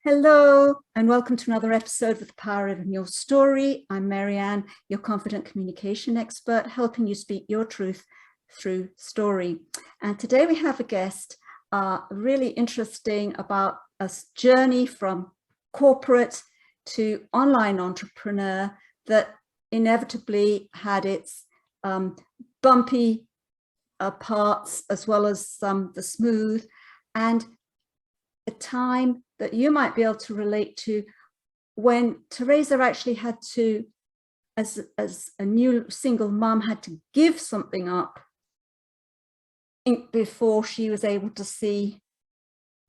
Hello, and welcome to another episode of The Power of Your Story. I'm Marianne, your confident communication expert, helping you speak your truth through story. And today we have a guest, really interesting about a journey from corporate to online entrepreneur that inevitably had its bumpy parts as well as the smooth, and a time that you might be able to relate to when Teresa actually had to, as a new single mom, had to give something up before she was able to see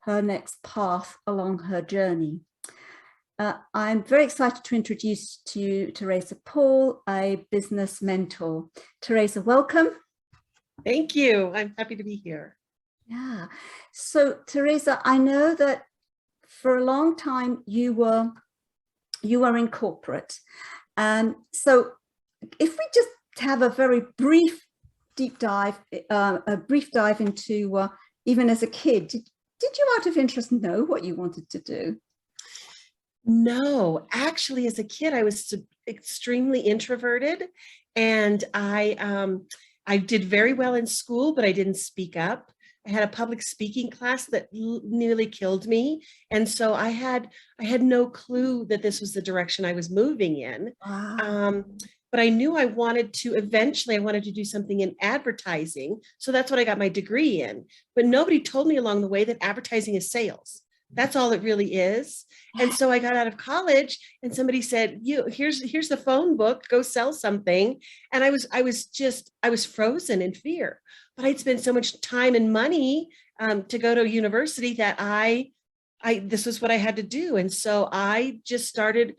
her next path along her journey. I'm very excited to introduce to you Teresa Paul, a business mentor. Teresa, welcome. Thank you. I'm happy to be here. Yeah. So Teresa, I know that for a long time you were in corporate, and so if we just have a very brief deep dive, into even as a kid, did you out of interest know what you wanted to do? No, actually, as a kid, I was extremely introverted, and I did very well in school, but I didn't speak up. I had a public speaking class that nearly killed me. And so I had no clue that this was the direction I was moving in. Wow. But I knew I wanted to do something in advertising. So that's what I got my degree in. But nobody told me along the way that advertising is sales. That's all it really is. And so I got out of college and somebody said, here's the phone book, go sell something. And I was frozen in fear. But I'd spent so much time and money to go to university that this was what I had to do. And so I just started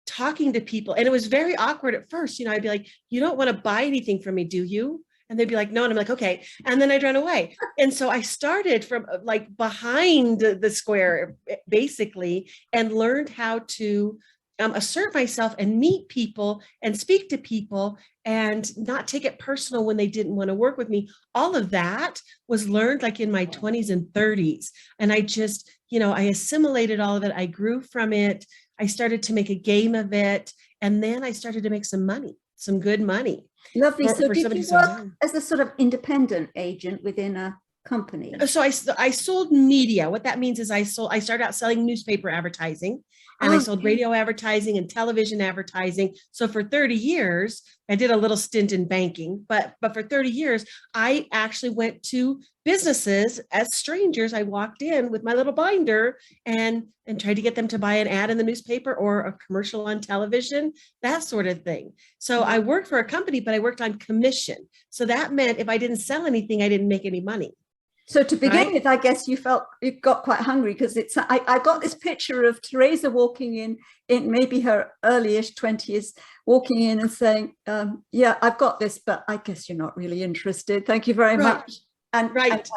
talking to people, and it was very awkward at first. I'd be like, you don't want to buy anything from me, do you? And they'd be like, no. And I'm like, okay. And then I'd run away. And so I started from like behind the square, basically, and learned how to assert myself and meet people and speak to people and not take it personal when they didn't want to work with me. All of that was learned like in my 20s and 30s. And I just, I assimilated all of it. I grew from it. I started to make a game of it. And then I started to make some money, some good money. Lovely. So did you work as a sort of independent agent within a company? So I sold media. What that means is I started out selling newspaper advertising, and I sold radio advertising and television advertising. So for 30 years, I did a little stint in banking, but for 30 years, I actually went to businesses as strangers. I walked in with my little binder and tried to get them to buy an ad in the newspaper or a commercial on television, that sort of thing. So I worked for a company, but I worked on commission. So that meant if I didn't sell anything, I didn't make any money. So to begin with, I guess you got quite hungry, because I got this picture of Teresa walking in maybe her early-ish 20s, walking in and saying, yeah, I've got this, but I guess you're not really interested. Thank you very much. And out.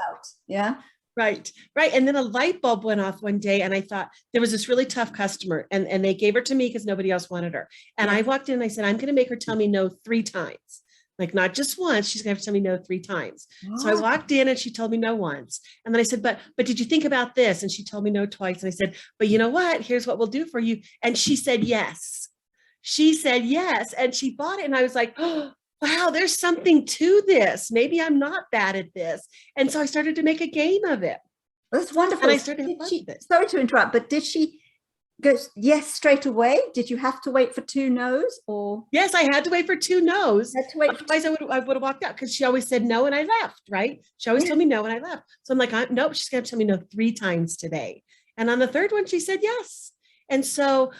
Yeah. Right. And then a light bulb went off one day, and I thought there was this really tough customer, and they gave her to me because nobody else wanted her. And I walked in and I said, I'm going to make her tell me no 3 times. Like not just once, she's gonna have to tell me no 3 times. Wow. So I walked in and she told me no once. And then I said, but did you think about this? And she told me no twice. And I said, but you know what? Here's what we'll do for you. And she said, yes. She said, yes. And she bought it. And I was like, oh, wow, there's something to this. Maybe I'm not bad at this. And so I started to make a game of it. That's wonderful. And I started to love it. Sorry to interrupt, but did she go yes straight away? Did you have to wait for 2 no's, or? Yes, I had to wait for 2 no's. Otherwise, I would have walked out, because she always said no and I left, right? She always told me no and I left. So I'm like, nope, she's going to tell me no 3 times today. And on the 3rd one, she said yes. And so,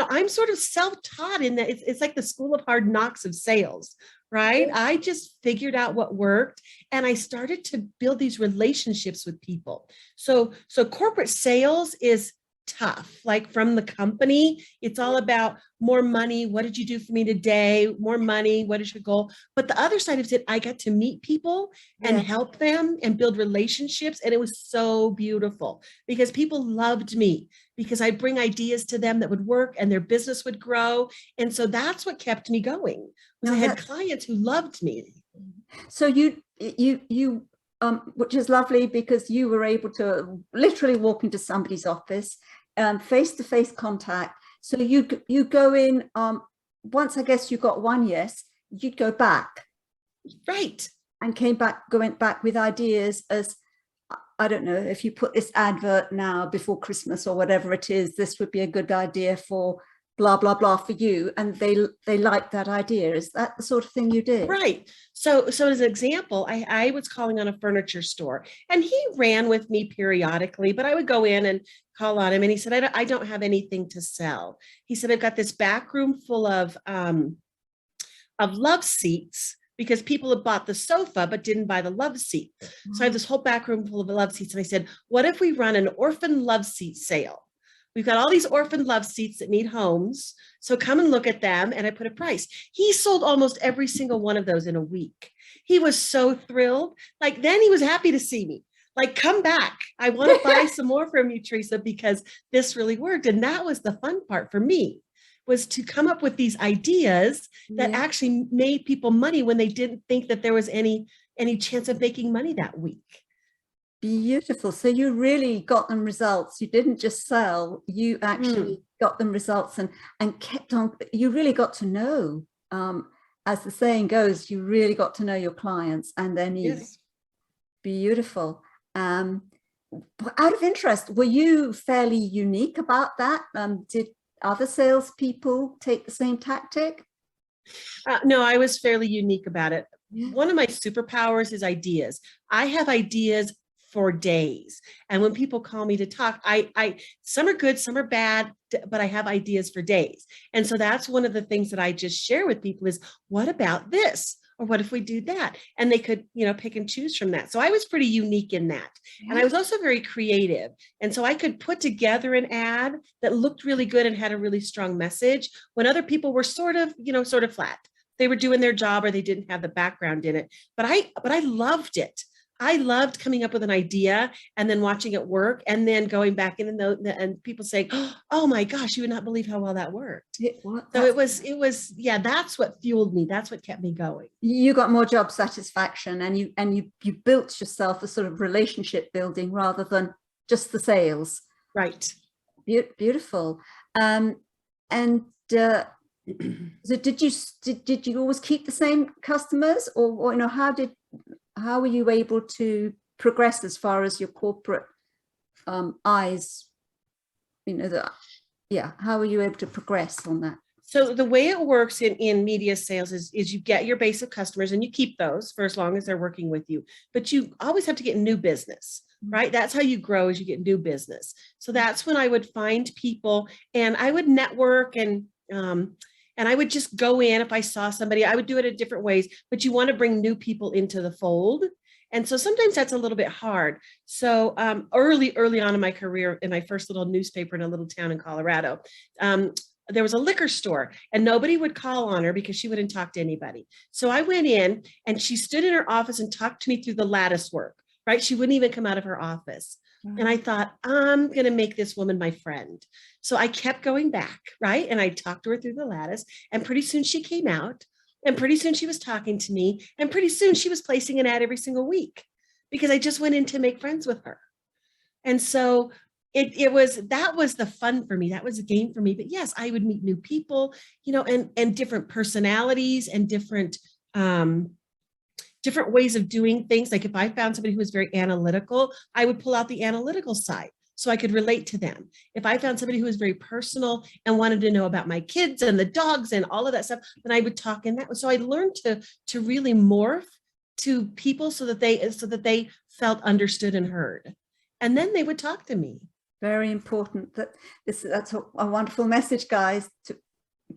I'm sort of self-taught in that it's like the school of hard knocks of sales, right? I just figured out what worked, and I started to build these relationships with people. So corporate sales is tough. Like from the company, it's all about more money. What did you do for me today? More money. What is your goal? But the other side of it, I got to meet people and help them and build relationships. And it was so beautiful because people loved me, because I'd bring ideas to them that would work and their business would grow. And so that's what kept me going. I had clients who loved me. So you which is lovely, because you were able to literally walk into somebody's office face-to-face contact. So you go in, once I guess you got one yes, you'd go back. Right. And went back with ideas as, I don't know, if you put this advert now before Christmas or whatever it is, this would be a good idea for blah, blah, blah for you. And they like that idea. Is that the sort of thing you did? Right. So as an example, I was calling on a furniture store, and he ran with me periodically, but I would go in and call on him. And he said, I don't have anything to sell. He said, I've got this back room full of love seats, because people had bought the sofa but didn't buy the love seat. So I have this whole back room full of love seats. And I said, what if we run an orphan love seat sale? We've got all these orphan love seats that need homes. So come and look at them. And I put a price. He sold almost every single one of those in a week. He was so thrilled. Like, then he was happy to see me. Like, come back. I want to buy some more from you, Teresa, because this really worked. And that was the fun part for me, was to come up with these ideas that actually made people money when they didn't think that there was any chance of making money that week. Beautiful. So you really got them results. You didn't just sell, you actually got them results and kept on. You really got to know, as the saying goes, you really got to know your clients and their needs. Yes. Beautiful. Out of interest, were you fairly unique about that? Did other salespeople take the same tactic? No, I was fairly unique about it. Yeah. One of my superpowers is ideas. I have ideas for days. And when people call me to talk, I some are good, some are bad, but I have ideas for days. And so that's one of the things that I just share with people is, what about this? Or what if we do that? And they could, pick and choose from that. So I was pretty unique in that. Yeah. And I was also very creative. And so I could put together an ad that looked really good and had a really strong message when other people were sort of flat. They were doing their job or they didn't have the background in it. But I loved it. I loved coming up with an idea and then watching it work and then going back in and people saying, oh my gosh, you would not believe how well that worked. So it was, yeah, that's what fueled me. That's what kept me going. You got more job satisfaction and you built yourself a sort of relationship building rather than just the sales. Right. Beautiful. So did you always keep the same customers or how were you able to progress as far as your corporate eyes, how were you able to progress on that? So the way it works in media sales is you get your base of customers and you keep those for as long as they're working with you, but you always have to get new business, right? That's how you grow, is you get new business. So that's when I would find people and I would network and I would just go in if I saw somebody. I would do it in different ways, but you want to bring new people into the fold. And so sometimes that's a little bit hard. So early on in my career, in my first little newspaper in a little town in Colorado, there was a liquor store and nobody would call on her because she wouldn't talk to anybody. So I went in and she stood in her office and talked to me through the lattice work, right? She wouldn't even come out of her office. And I thought, I'm going to make this woman my friend. So I kept going back, right? And I talked to her through the lattice. And pretty soon she came out. And pretty soon she was talking to me. And pretty soon she was placing an ad every single week because I just went in to make friends with her. And so that was the fun for me. That was a game for me. But yes, I would meet new people, and different personalities and different ways of doing things. Like if I found somebody who was very analytical, I would pull out the analytical side so I could relate to them. If I found somebody who was very personal and wanted to know about my kids and the dogs and all of that stuff, then I would talk in that. So I learned to really morph to people so that they felt understood and heard. And then they would talk to me. Very important. That's a wonderful message, guys, to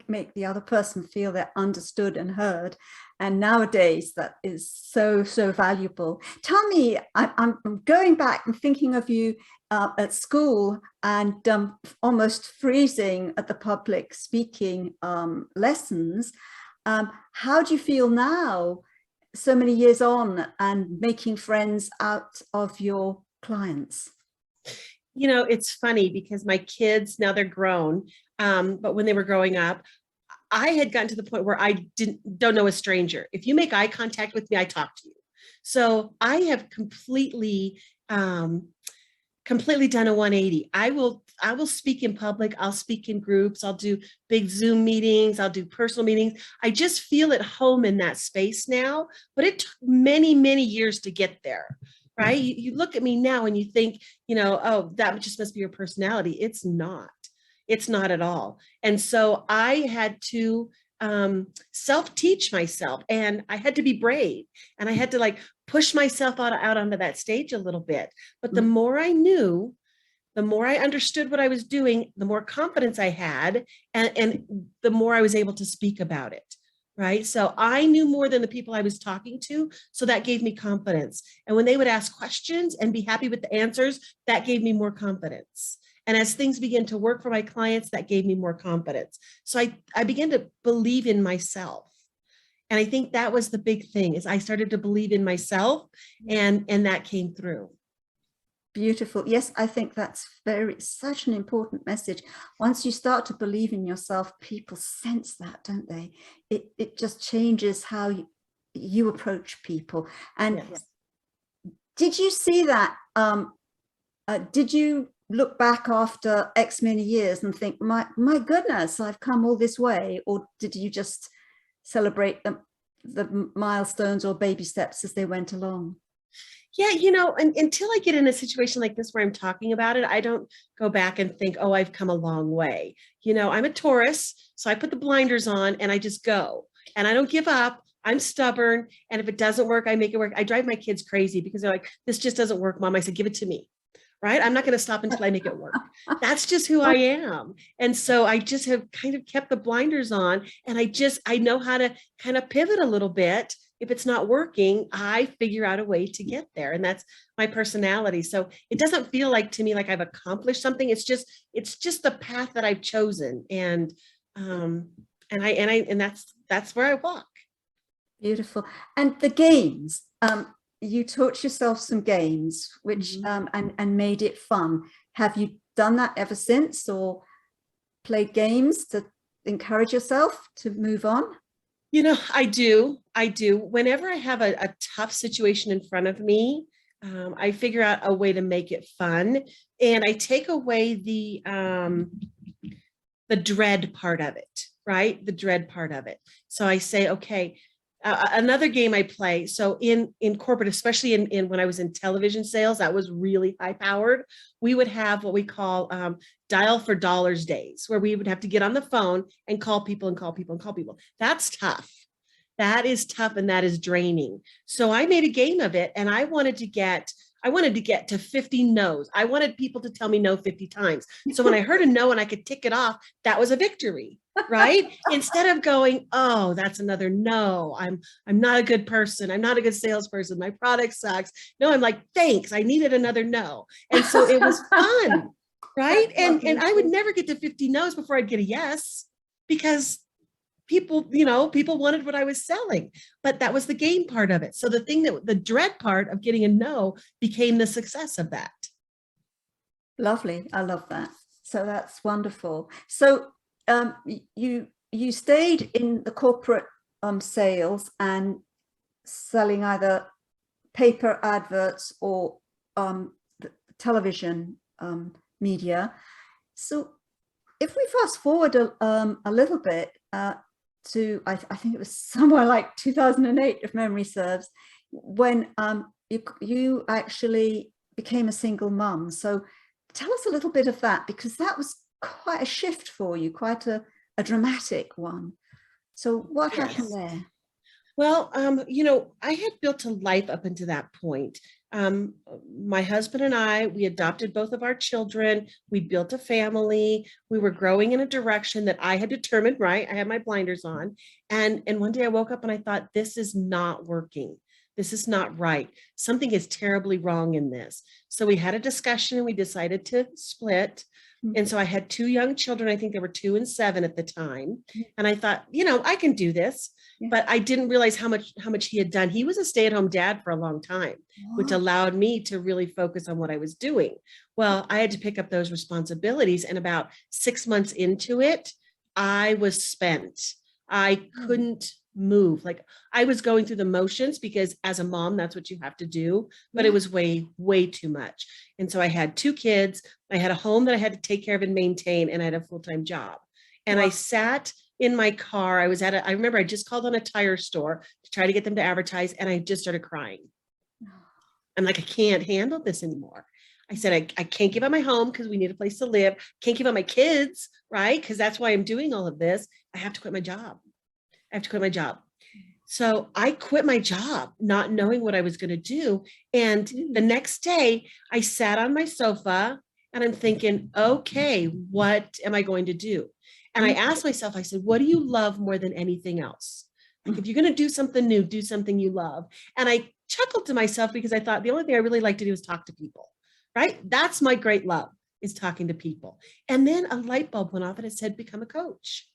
make the other person feel they're understood and heard. And nowadays that is so valuable. Tell me, I'm going back and thinking of you at school and almost freezing at the public speaking lessons. How do you feel now, so many years on, and making friends out of your clients? It's funny because my kids, now they're grown, but when they were growing up, I had gotten to the point where I don't know a stranger. If you make eye contact with me, I talk to you. So I have completely completely done a 180. I will speak in public. I'll speak in groups. I'll do big Zoom meetings. I'll do personal meetings. I just feel at home in that space now, but it took many, many years to get there, right? You look at me now and you think, oh, that just must be your personality. It's not. It's not at all. And so I had to self-teach myself, and I had to be brave, and I had to push myself out onto that stage a little bit. But the more I knew, the more I understood what I was doing, the more confidence I had, and the more I was able to speak about it. Right. So I knew more than the people I was talking to. So that gave me confidence. And when they would ask questions and be happy with the answers, that gave me more confidence. And as things began to work for my clients, that gave me more confidence. So I began to believe in myself. And I think that was the big thing, is I started to believe in myself, and that came through. Beautiful. Yes, I think that's such an important message. Once you start to believe in yourself, people sense that, don't they? It just changes how you approach people. And yes. Did you see that? Did you look back after X many years and think, my goodness, I've come all this way? Or did you just celebrate the milestones or baby steps as they went along? Yeah, until I get in a situation like this where I'm talking about it, I don't go back and think, oh, I've come a long way. I'm a Taurus, so I put the blinders on and I just go, and I don't give up. I'm stubborn. And if it doesn't work, I make it work. I drive my kids crazy because they're like, this just doesn't work, Mom. I said, give it to me. Right. I'm not going to stop until I make it work. That's just who I am. And so I just have kind of kept the blinders on, and I know how to kind of pivot a little bit. If it's not working, I figure out a way to get there. And that's my personality. So it doesn't feel like to me like I've accomplished something. It's just the path that I've chosen. And that's where I walk. Beautiful. And the games, you taught yourself some games, which and made it fun. Have you done that ever since, or played games to encourage yourself to move on? I do. Whenever I have a tough situation in front of me, I figure out a way to make it fun, and I take away the dread part of it, right? The dread part of it. So I say, okay, another game I play. So in corporate, especially in when I was in television sales, that was really high powered. We would have what we call dial for dollars days, where we would have to get on the phone and call people and call people and call people. That's tough. That is tough, and that is draining. So I made a game of it, and I wanted to get to 50 no's. I wanted people to tell me no 50 times. So when I heard a no and I could tick it off, that was a victory, right? Instead of going, oh, that's another no. I'm not a good person. I'm not a good salesperson. My product sucks. No, I'm like, thanks. I needed another no. And so it was fun, right? And I would never get to 50 no's before I'd get a yes, because people wanted what I was selling, but that was the game part of it. So the dread part of getting a no became the success of that. Lovely. I love that. So that's wonderful. So you stayed in the corporate sales and selling either paper adverts or television media. So if we fast forward a little bit, to I think it was somewhere like 2008, if memory serves, when you actually became a single mum. So tell us a little bit of that, because that was quite a shift for you, quite a dramatic one. So what happened there? Well, I had built a life up until that point. My husband and I, we adopted both of our children. We built a family. We were growing in a direction that I had determined, right? I had my blinders on. And one day I woke up and I thought, this is not working. This is not right. Something is terribly wrong in this. So we had a discussion and we decided to split. And so I had two young children. I think they were 2 and 7 at the time. And I thought, I can do this. Yeah. But I didn't realize how much he had done. He was a stay-at-home dad for a long time, which allowed me to really focus on what I was doing. Well, I had to pick up those responsibilities. And about 6 months into it, I was spent. I couldn't move. Like I was going through the motions because as a mom, that's what you have to do, but Yeah. it was way, way too much. And so I had 2 kids, I had a home that I had to take care of and maintain, and I had a full-time job. And I Wow. sat in my car. I remember I just called on a tire store to try to get them to advertise, and I just started crying. I'm like, I can't handle this anymore. I said, I can't give up my home because we need a place to live. Can't give up my kids, right? Because that's why I'm doing all of this. I have to quit my job. I have to quit my job. So I quit my job, not knowing what I was going to do. And the next day, I sat on my sofa and I'm thinking, okay, what am I going to do? And I asked myself, I said, what do you love more than anything else? Like, if you're going to do something new, do something you love. And I chuckled to myself because I thought the only thing I really like to do is talk to people, right? That's my great love, is talking to people. And then a light bulb went off and it said, become a coach,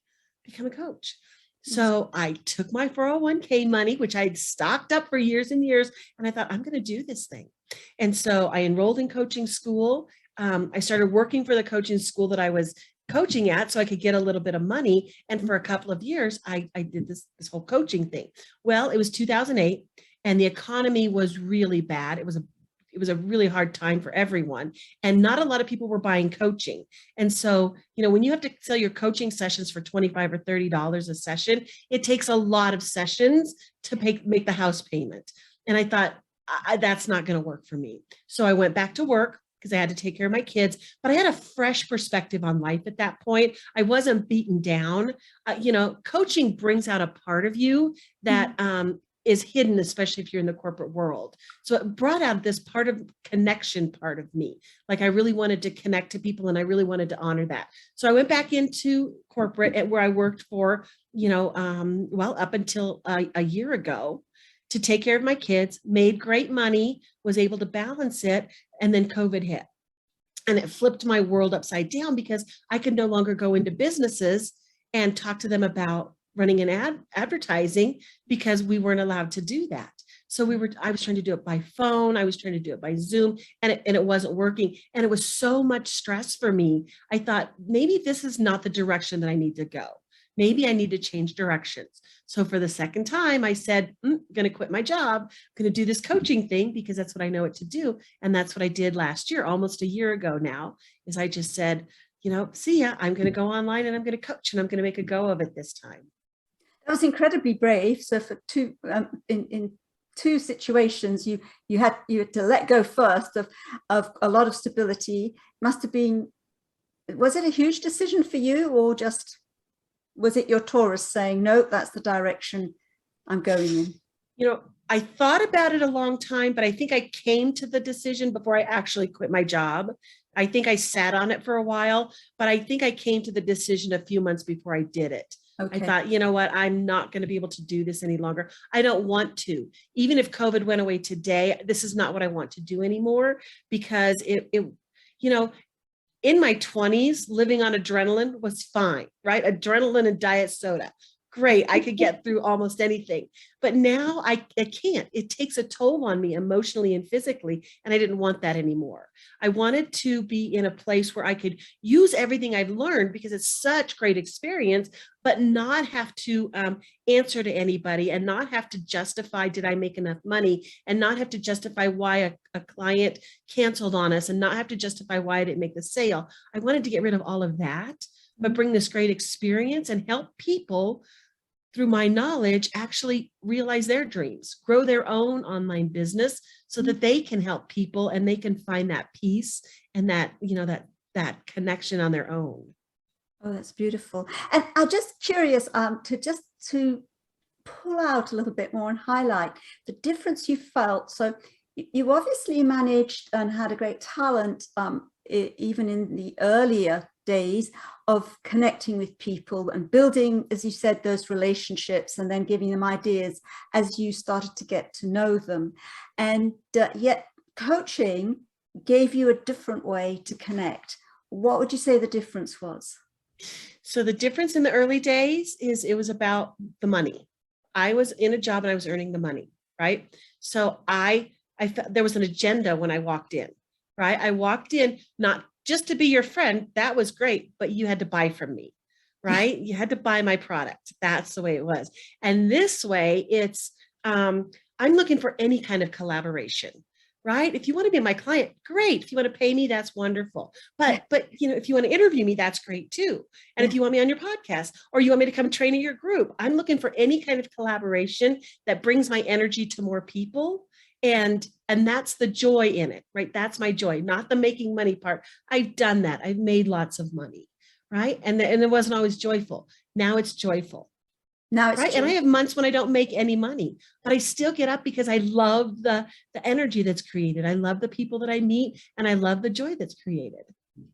become a coach. So I took my 401k money, which I'd stocked up for years and years, and I thought, I'm going to do this thing. And so I enrolled in coaching school. I started working for the coaching school that I was coaching at so I could get a little bit of money. And for a couple of years, I did this whole coaching thing. Well, it was 2008 and the economy was really bad. It was a really hard time for everyone. And not a lot of people were buying coaching. And so, when you have to sell your coaching sessions for $25 or $30 a session, it takes a lot of sessions to make the house payment. And I thought, that's not going to work for me. So I went back to work because I had to take care of my kids, but I had a fresh perspective on life at that point. I wasn't beaten down. Coaching brings out a part of you that is hidden, especially if you're in the corporate world. So it brought out this part of connection part of me. Like I really wanted to connect to people and I really wanted to honor that. So I went back into corporate where I worked for, up until a year ago, to take care of my kids, made great money, was able to balance it. And then COVID hit and it flipped my world upside down because I could no longer go into businesses and talk to them about running an advertising because we weren't allowed to do that. So I was trying to do it by phone. I was trying to do it by Zoom and it wasn't working. And it was so much stress for me. I thought maybe this is not the direction that I need to go. Maybe I need to change directions. So for the second time, I said, I'm going to quit my job. I'm going to do this coaching thing because that's what I know what to do. And that's what I did last year, almost a year ago now, is I just said, see ya, I'm going to go online and I'm going to coach and I'm going to make a go of it this time. That was incredibly brave. So for in two situations, you had to let go first of a lot of stability. Must have been, was it a huge decision for you, or just was it your Taurus saying, no, that's the direction I'm going in? I thought about it a long time, but I think I came to the decision before I actually quit my job. I think I sat on it for a while, but I think I came to the decision a few months before I did it. Okay. I thought, you know what, I'm not going to be able to do this any longer. I don't want to. Even if COVID went away today, this is not what I want to do anymore, because in my 20s, living on adrenaline was fine, right? Adrenaline and diet soda. Great. I could get through almost anything. But now I can't. It takes a toll on me emotionally and physically. And I didn't want that anymore. I wanted to be in a place where I could use everything I've learned, because it's such great experience, but not have to answer to anybody and not have to justify, did I make enough money, and not have to justify why a client canceled on us, and not have to justify why I didn't make the sale. I wanted to get rid of all of that, but bring this great experience and help people through my knowledge actually realize their dreams, grow their own online business so that they can help people and they can find that peace and that connection on their own. Oh, that's beautiful. And I'm just curious to pull out a little bit more and highlight the difference you felt. So you obviously managed and had a great talent, even in the earlier days, of connecting with people and building, as you said, those relationships, and then giving them ideas as you started to get to know them. And yet coaching gave you a different way to connect. What would you say the difference was? So the difference in the early days is it was about the money. I was in a job and I was earning the money, right? So I felt there was an agenda when I walked in, right? I walked in not just to be your friend. That was great, but you had to buy from me, right? You had to buy my product. That's the way it was. And this way it's, I'm looking for any kind of collaboration, right? If you want to be my client, great. If you want to pay me, that's wonderful. But if you want to interview me, that's great too. And if you want me on your podcast, or you want me to come train in your group, I'm looking for any kind of collaboration that brings my energy to more people. And that's the joy in it, right? That's my joy, not the making money part. I've done that. I've made lots of money, right? And it wasn't always joyful. Now it's joyful. Now it's right. And I have months when I don't make any money, but I still get up because I love the energy that's created. I love the people that I meet, and I love the joy that's created.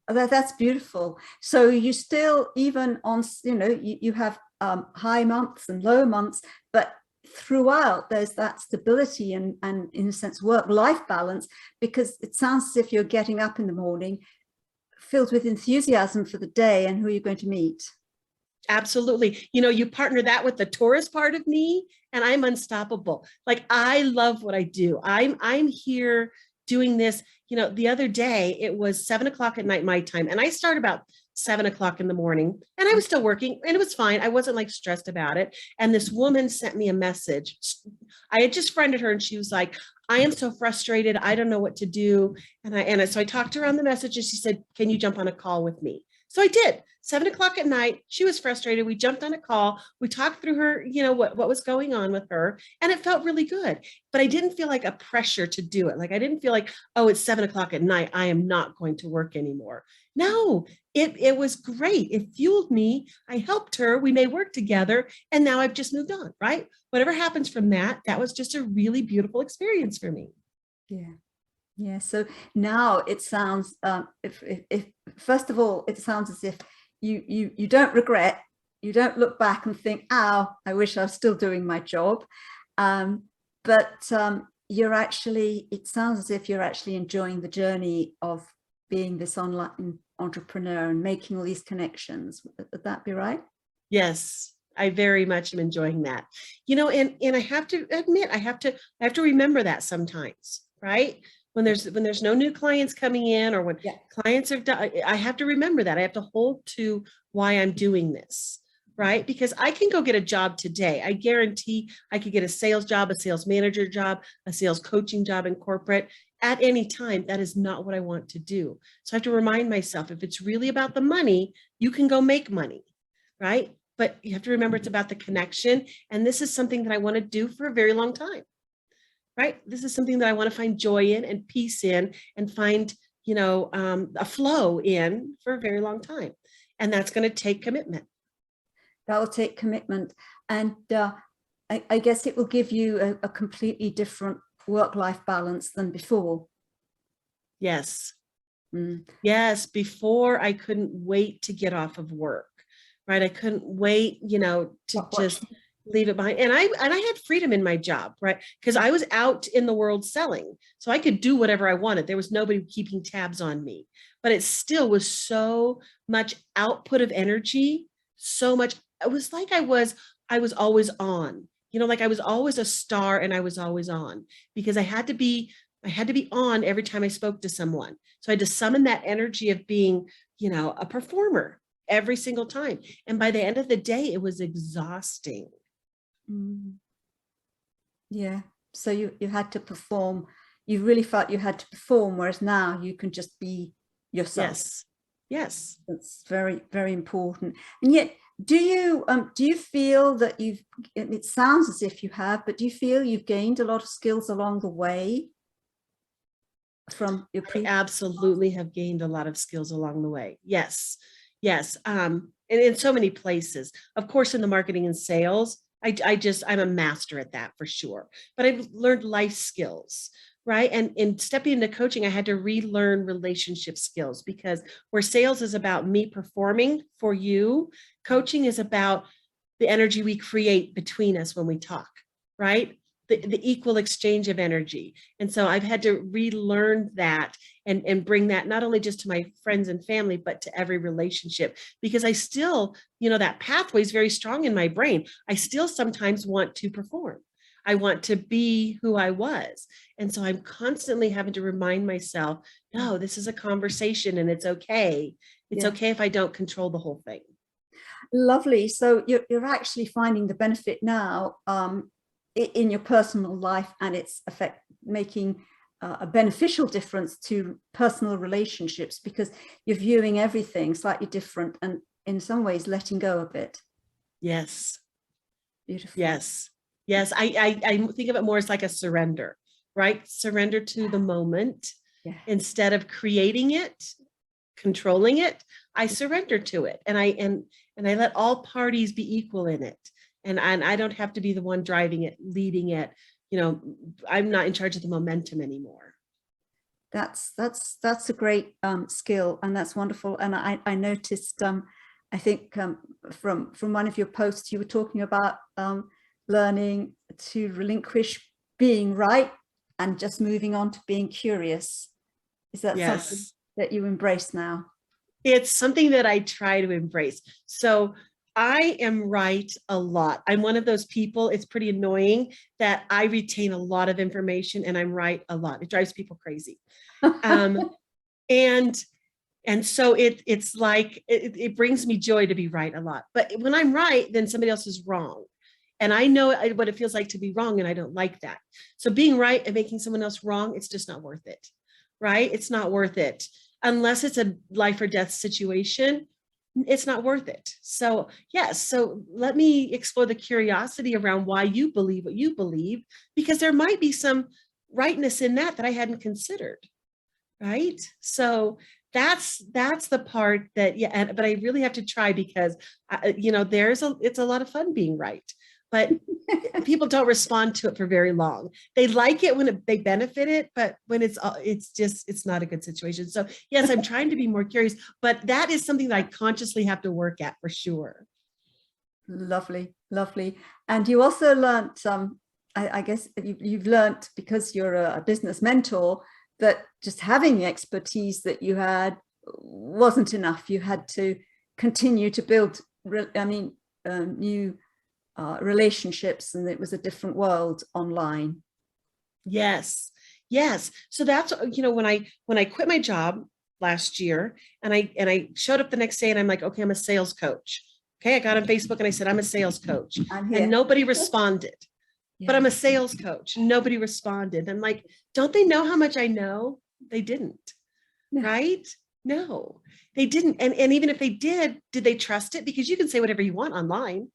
That's beautiful. So you still, even on, you have high months and low months, but throughout there's that stability and in a sense work-life balance, because it sounds as if you're getting up in the morning filled with enthusiasm for the day and who you're going to meet. Absolutely. You partner that with the tourist part of me, and I'm unstoppable. Like, I love what I do. I'm here doing this. The other day it was 7:00 at night, my time. And I start about 7:00 in the morning, and I was still working, and it was fine. I wasn't like stressed about it. And this woman sent me a message. I had just friended her, and she was like, I am so frustrated. I don't know what to do. So I talked to her on the message, and she said, can you jump on a call with me? So I did. 7:00 at night. She was frustrated. We jumped on a call. We talked through her, what was going on with her. And it felt really good. But I didn't feel like a pressure to do it. Like, I didn't feel like, oh, it's 7:00 at night, I am not going to work anymore. No, it was great. It fueled me. I helped her. We made work together. And now I've just moved on, right? Whatever happens from that was just a really beautiful experience for me. Yeah. Yeah. So now it sounds, if first of all, it sounds as if you don't regret, you don't look back and think, oh, I wish I was still doing my job. But you're actually, it sounds as if you're actually enjoying the journey of being this online entrepreneur and making all these connections. Would that be right? Yes. I very much am enjoying that, and I have to admit, I have to remember that sometimes, right? When there's no new clients coming in, or when clients are done, I have to remember that. I have to hold to why I'm doing this, right? Because I can go get a job today. I guarantee I could get a sales job, a sales manager job, a sales coaching job in corporate at any time. That is not what I want to do. So I have to remind myself, if it's really about the money, you can go make money, right? But you have to remember it's about the connection. And this is something that I want to do for a very long time. Right? This is something that I want to find joy in and peace in, and find, a flow in for a very long time. And that's going to take commitment. That will take commitment. And I guess it will give you a completely different work-life balance than before. Yes. Yes. Before, I couldn't wait to get off of work, right? I couldn't wait, to just leave it behind. And I had freedom in my job, right? Because I was out in the world selling. So I could do whatever I wanted. There was nobody keeping tabs on me, but it still was so much output of energy, so much. It was like I was always on, like I was always a star, and I was always on, because I had to be on every time I spoke to someone. So I had to summon that energy of being, a performer every single time. And by the end of the day, it was exhausting. Yeah. So you had to perform. You really felt you had to perform, whereas now you can just be yourself. Yes. That's very, very important. And yet, do you feel that it sounds as if you have, but do you feel you've gained a lot of skills along the way from your previous? I absolutely have gained a lot of skills along the way. Yes. And in so many places, of course, in the marketing and sales, I'm a master at that for sure. But I've learned life skills, right? And in stepping into coaching, I had to relearn relationship skills, because where sales is about me performing for you, coaching is about the energy we create between us when we talk, right? The equal exchange of energy. And so I've had to relearn that and bring that not only just to my friends and family, but to every relationship, because I still, that pathway is very strong in my brain. I still sometimes want to perform. I want to be who I was. And so I'm constantly having to remind myself, no, this is a conversation, and it's okay. It's okay if I don't control the whole thing. Lovely. So you're actually finding the benefit now in your personal life, and it's making a beneficial difference to personal relationships, because you're viewing everything slightly different and in some ways letting go of it. Yes. Beautiful. Yes. Yes. I think of it more as like a surrender, right? Surrender to the moment. Yeah. Instead of creating it, controlling it, I surrender to it, and I let all parties be equal in it, and I don't have to be the one driving it, leading it. I'm not in charge of the momentum anymore. That's a great skill, and that's wonderful. And I noticed, I think from one of your posts, you were talking about learning to relinquish being right and just moving on to being curious. Is that something Yes. that you embrace now? It's something that I try to embrace. So I am right a lot. I'm one of those people, it's pretty annoying that I retain a lot of information and I'm right a lot. It drives people crazy. And so it's like, it brings me joy to be right a lot. But when I'm right, then somebody else is wrong. And I know what it feels like to be wrong, and I don't like that. So being right and making someone else wrong, it's just not worth it, right? It's not worth it. Unless it's a life or death situation, it's not worth it. So yes, so let me explore the curiosity around why you believe what you believe, because there might be some rightness in that I hadn't considered, right? So that's the part that, yeah, but I really have to try, because it's a lot of fun being right, but people don't respond to it for very long. They like it when they benefit it, but when it's not a good situation. So yes, I'm trying to be more curious, but that is something that I consciously have to work at for sure. Lovely, lovely. And you also learned, I guess you've learned, because you're a business mentor, that just having the expertise that you had wasn't enough. You had to continue to build, new relationships, and it was a different world online. Yes. Yes. So that's, when I quit my job last year, and I showed up the next day, and I'm like, okay, I'm a sales coach. Okay. I got on Facebook and I said, I'm a sales coach, and nobody responded. But I'm a sales coach. Nobody responded. I'm like, don't they know how much I know? They didn't. No. Right? No, they didn't. And even if they did they trust it? Because you can say whatever you want online,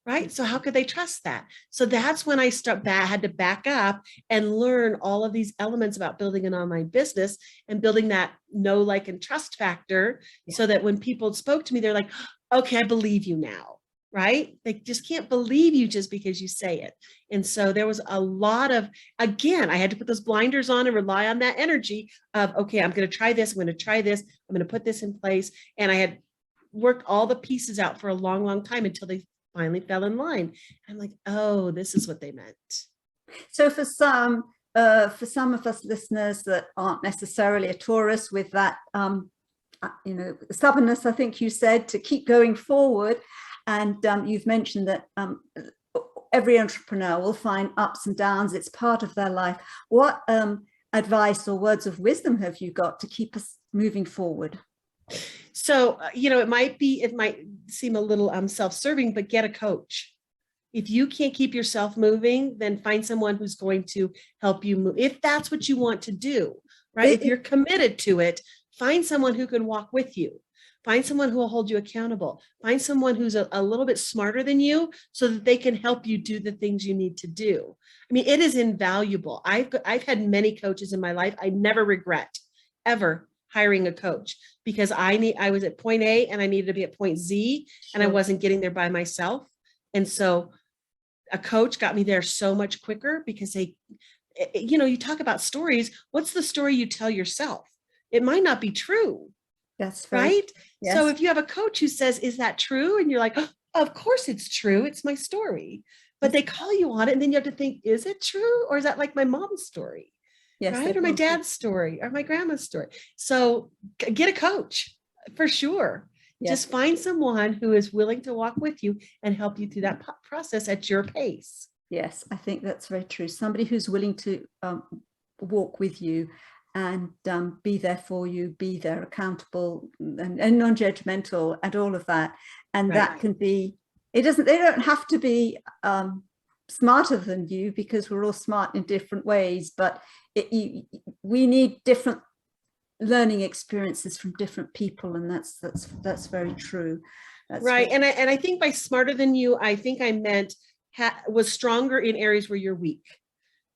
right? So how could they trust that? So that's when I had to back up and learn all of these elements about building an online business and building that know, like, and trust factor, so that when people spoke to me, they're like, okay, I believe you now. Right? They just can't believe you just because you say it. And so there was a lot of, again, I had to put those blinders on and rely on that energy of, okay, I'm going to try this. I'm going to try this. I'm going to put this in place. And I had worked all the pieces out for a long, long time until they finally fell in line. I'm like, oh, this is what they meant. So for some of us listeners that aren't necessarily a Taurus, with that, stubbornness, I think you said, to keep going forward. And you've mentioned that every entrepreneur will find ups and downs. It's part of their life. What advice or words of wisdom have you got to keep us moving forward? So, it might seem a little self-serving, but get a coach. If you can't keep yourself moving, then find someone who's going to help you move. If that's what you want to do, right? If you're committed to it, find someone who can walk with you. Find someone who will hold you accountable. Find someone who's a little bit smarter than you, so that they can help you do the things you need to do. I mean, it is invaluable. I've had many coaches in my life. I never regret ever hiring a coach, because I was at point A and I needed to be at point Z, and I wasn't getting there by myself. And so a coach got me there so much quicker, because you talk about stories. What's the story you tell yourself? It might not be true. That's right. Yes. So if you have a coach who says, is that true? And you're like, oh, of course it's true. It's my story. But they call you on it, and then you have to think, is it true? Or is that like my mom's story? Yes, right? Or my dad's story, or my grandma's story. So get a coach for sure. Yes. Just find someone who is willing to walk with you and help you through that process at your pace. Yes, I think that's very true. Somebody who's willing to walk with you and be there for you, be there accountable and non-judgmental and all of that. And Right. that can be, they don't have to be smarter than you, because we're all smart in different ways, but we need different learning experiences from different people, and that's very true. That's right. very And I think by smarter than you, I think I meant was stronger in areas where you're weak,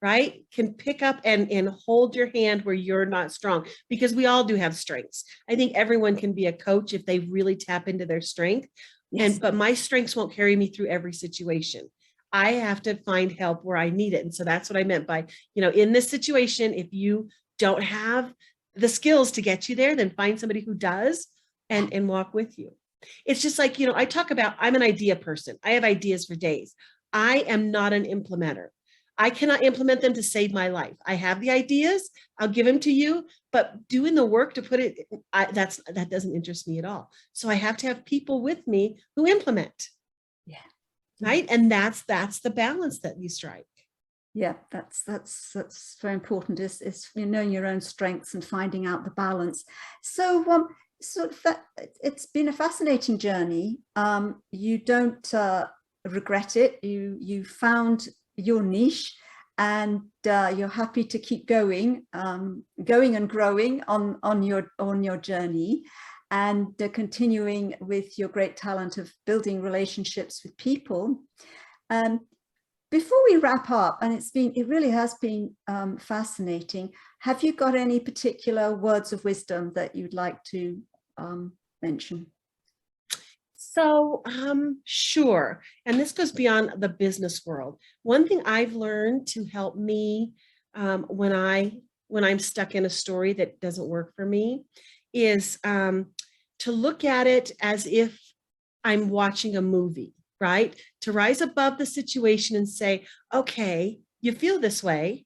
right? Can pick up and hold your hand where you're not strong, because we all do have strengths. I think everyone can be a coach if they really tap into their strength. Yes. But my strengths won't carry me through every situation. I have to find help where I need it. And so that's what I meant by, in this situation, if you don't have the skills to get you there, then find somebody who does and walk with you. It's just like, I talk about, I'm an idea person. I have ideas for days. I am not an implementer. I cannot implement them to save my life. I have the ideas, I'll give them to you, but doing the work to put it, that doesn't interest me at all. So I have to have people with me who implement. Yeah. Right. And that's the balance that you strike. Yeah, that's very important, is knowing your own strengths and finding out the balance. So it's been a fascinating journey. You don't regret it. You found your niche, and you're happy to keep going and growing on your journey, and continuing with your great talent of building relationships with people. Before we wrap up, and it really has been fascinating, have you got any particular words of wisdom that you'd like to mention? So sure. And this goes beyond the business world. One thing I've learned to help me when I'm stuck in a story that doesn't work for me is to look at it as if I'm watching a movie, right? To rise above the situation and say, okay, you feel this way.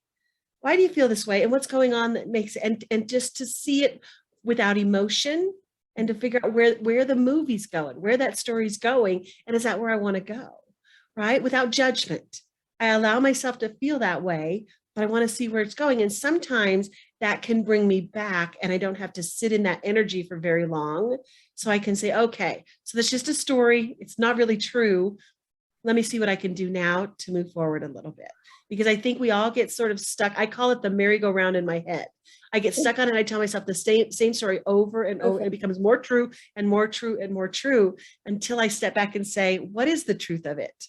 Why do you feel this way? And what's going on that makes it, and just to see it without emotion, and to figure out where the movie's going, where that story's going, and is that where I want to go, right? Without judgment. I allow myself to feel that way, but I want to see where it's going. And sometimes that can bring me back, and I don't have to sit in that energy for very long. So I can say, okay, so that's just a story. It's not really true. Let me see what I can do now to move forward a little bit. Because I think we all get sort of stuck. I call it the merry-go-round in my head. I get stuck on it. I tell myself the same story over and over, and it becomes more true and more true and more true, until I step back and say, what is the truth of it?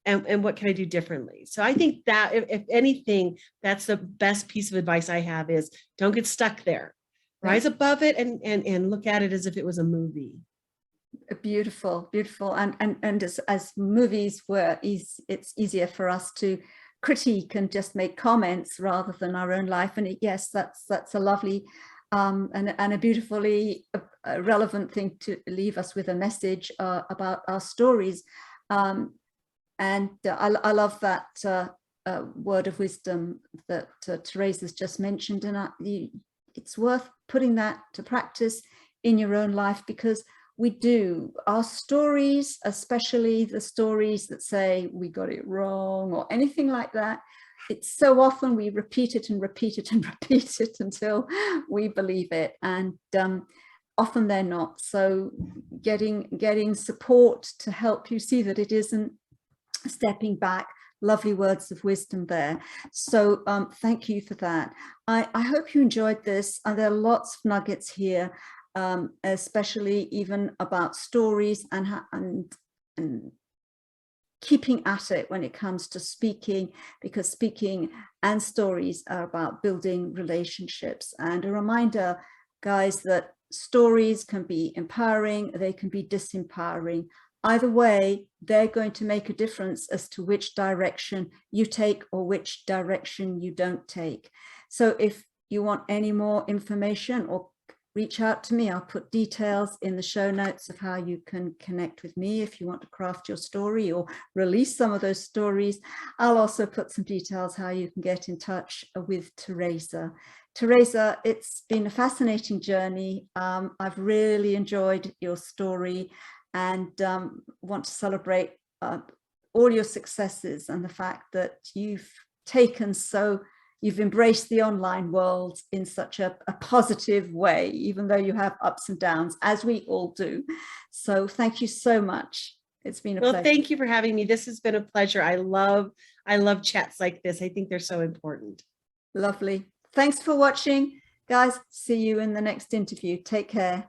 And what can I do differently? So I think that if anything, that's the best piece of advice I have, is don't get stuck there. Rise above it and look at it as if it was a movie. Beautiful, beautiful. And as movies it's easier for us to critique and just make comments rather than our own life. And yes, that's a lovely and a beautifully relevant thing to leave us with, a message about our stories. And I love that word of wisdom that Teresa's just mentioned, and it's worth putting that to practice in your own life, because our stories, especially the stories that say we got it wrong or anything like that, it's so often we repeat it and repeat it and repeat it until we believe it, and often they're not. So getting support to help you see that it isn't, stepping back. Lovely words of wisdom there. So thank you for that. I hope you enjoyed this. There are lots of nuggets here, especially even about stories and keeping at it when it comes to speaking, because speaking and stories are about building relationships. And a reminder, guys, that stories can be empowering, they can be disempowering. Either way, they're going to make a difference as to which direction you take or which direction you don't take. So if you want any more information, or reach out to me, I'll put details in the show notes of how you can connect with me if you want to craft your story or release some of those stories. I'll also put some details how you can get in touch with Teresa. Teresa, it's been a fascinating journey. I've really enjoyed your story, and want to celebrate all your successes and the fact that you've taken you've embraced the online world in such a positive way, even though you have ups and downs, as we all do. So thank you so much. It's been a pleasure. Well, thank you for having me. This has been a pleasure. I love chats like this. I think they're so important. Lovely. Thanks for watching, guys. See you in the next interview. Take care.